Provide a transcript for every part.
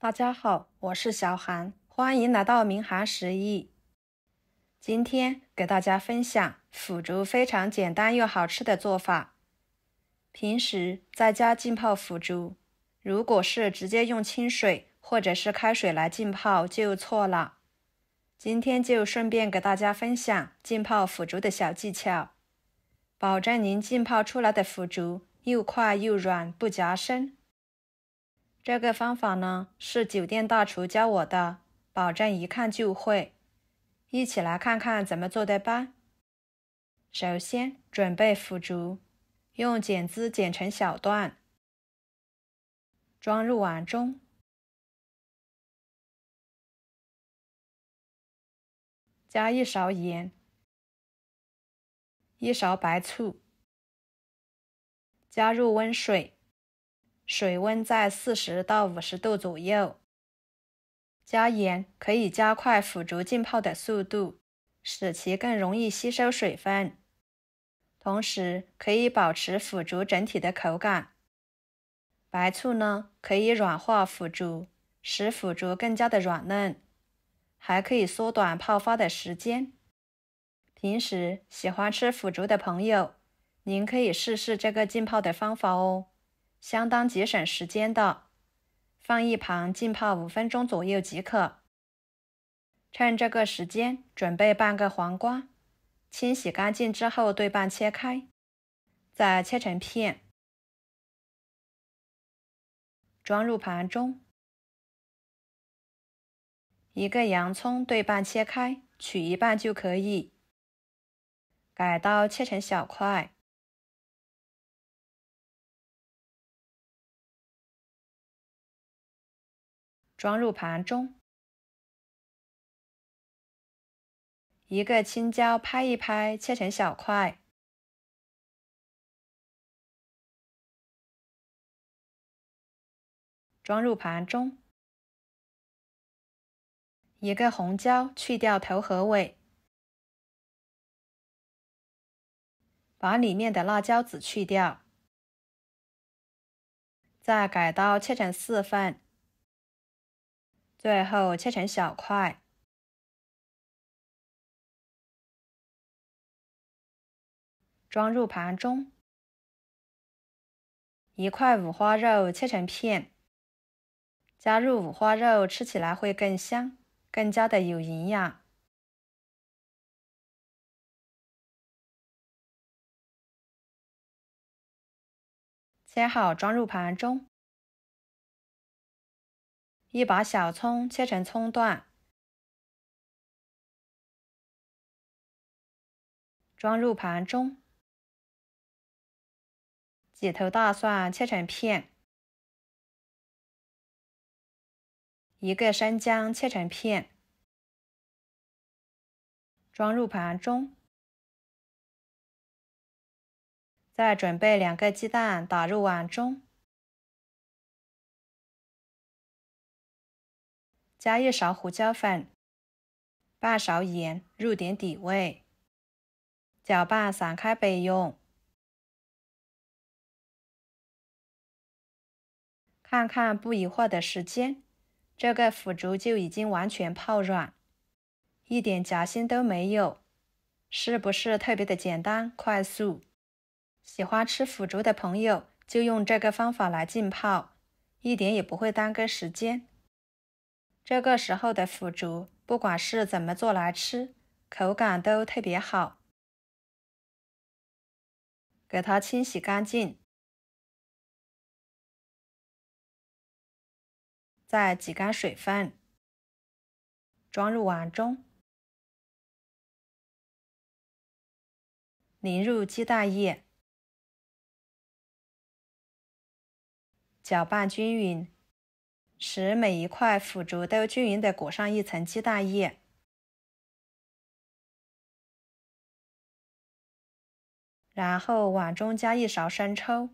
大家好，我是小韩，欢迎来到明涵食艺。今天给大家分享腐竹非常简单又好吃的做法。平时在家浸泡腐竹，如果是直接用清水或者是开水来浸泡就错了。今天就顺便给大家分享浸泡腐竹的小技巧，保证您浸泡出来的腐竹又快又软，不夹生。这个方法呢，是酒店大厨教我的，保证一看就会。一起来看看怎么做的吧。首先准备腐竹，用剪子剪成小段，装入碗中，加1勺盐，1勺白醋，加入温水，水温在40到50度左右。加盐可以加快腐竹浸泡的速度，使其更容易吸收水分，同时可以保持腐竹整体的口感。白醋呢，可以软化腐竹，使腐竹更加的软嫩，还可以缩短泡发的时间。平时喜欢吃腐竹的朋友，您可以试试这个浸泡的方法哦，相当节省时间的。放一旁浸泡5分钟左右即可。趁这个时间准备半个黄瓜，清洗干净之后对半切开，再切成片，装入盘中。一个洋葱对半切开，取一半就可以。改刀切成小块，装入盘中。一个青椒拍一拍，切成小块，装入盘中。一个红椒去掉头和尾，把里面的辣椒籽去掉，再改刀切成4份，最后切成小块，装入盘中。一块五花肉切成片，加入五花肉吃起来会更香，更加的有营养。切好装入盘中。一把小葱切成葱段，装入盘中。几头大蒜切成片，一个生姜切成片，装入盘中。再准备2个鸡蛋打入碗中，加1勺胡椒粉，半勺盐，入点底味，搅拌散开备用。看看不一会儿的时间，这个腐竹就已经完全泡软，一点夹心都没有，是不是特别的简单快速？喜欢吃腐竹的朋友就用这个方法来浸泡，一点也不会耽搁时间。这个时候的腐竹，不管是怎么做来吃，口感都特别好。给它清洗干净，再挤干水分，装入碗中，淋入鸡蛋液，搅拌均匀，使每一块腐竹都均匀地裹上一层鸡蛋液。然后碗中加1勺生抽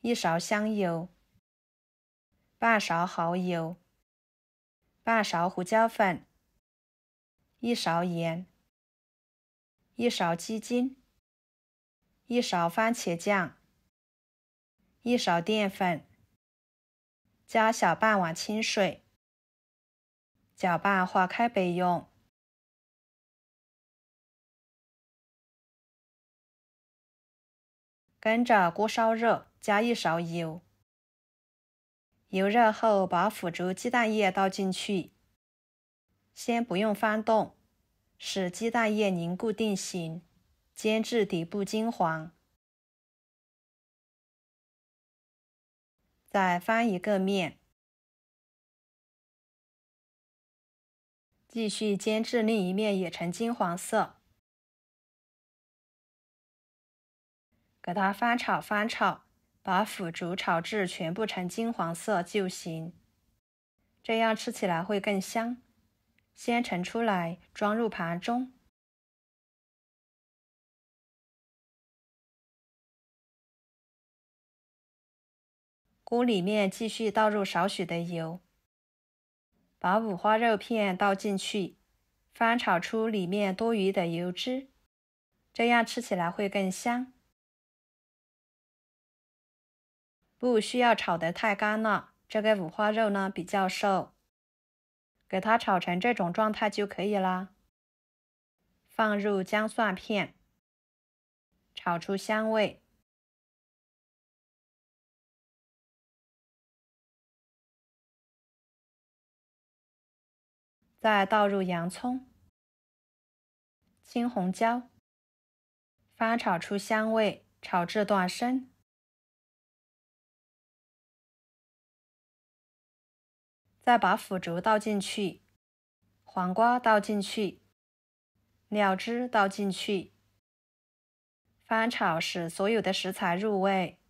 ，1勺香油，半勺蚝油，半勺胡椒粉，1勺盐，1勺鸡精，1勺番茄酱，1勺淀粉，加小半碗清水，搅拌化开备用。跟着锅烧热，加1勺油。油热后，把腐竹鸡蛋液倒进去，先不用翻动，使鸡蛋液凝固定型，煎至底部金黄。再翻一个面，继续煎至另一面也呈金黄色。给它翻炒，把腐竹炒至全部呈金黄色就行，这样吃起来会更香。先盛出来，装入盘中。锅里面继续倒入少许的油，把五花肉片倒进去，翻炒出里面多余的油脂，这样吃起来会更香。不需要炒得太干了，这个五花肉呢比较瘦，给它炒成这种状态就可以啦。放入姜蒜片，炒出香味。再倒入洋葱、青红椒，翻炒出香味，炒至断生。再把腐竹倒进去，黄瓜倒进去，料汁倒进去，翻炒使所有的食材入味。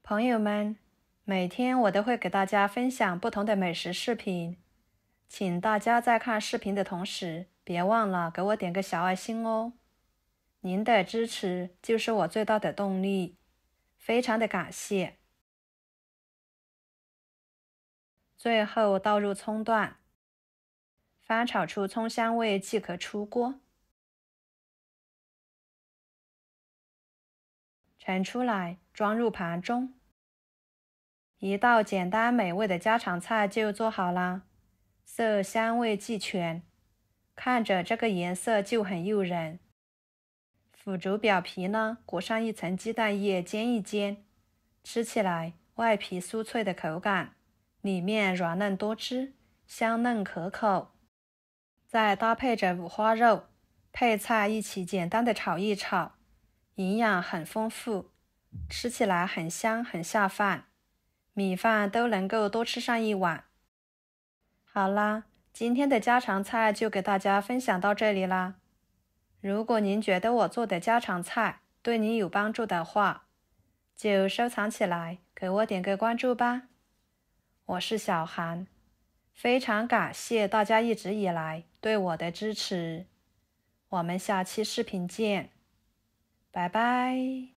朋友们，每天我都会给大家分享不同的美食视频，请大家在看视频的同时，别忘了给我点个小爱心哦。您的支持就是我最大的动力，非常的感谢。最后倒入葱段，翻炒出葱香味即可出锅。盛出来，装入盘中。一道简单美味的家常菜就做好啦，色香味俱全，看着这个颜色就很诱人。腐竹表皮呢，裹上一层鸡蛋液煎一煎，吃起来外皮酥脆的口感，里面软嫩多汁，香嫩可口。再搭配着五花肉，配菜一起简单的炒一炒，营养很丰富，吃起来很香很下饭，米饭都能够多吃上一碗。好啦，今天的家常菜就给大家分享到这里啦。如果您觉得我做的家常菜对你有帮助的话，就收藏起来，给我点个关注吧。我是小韩，非常感谢大家一直以来对我的支持。我们下期视频见，拜拜。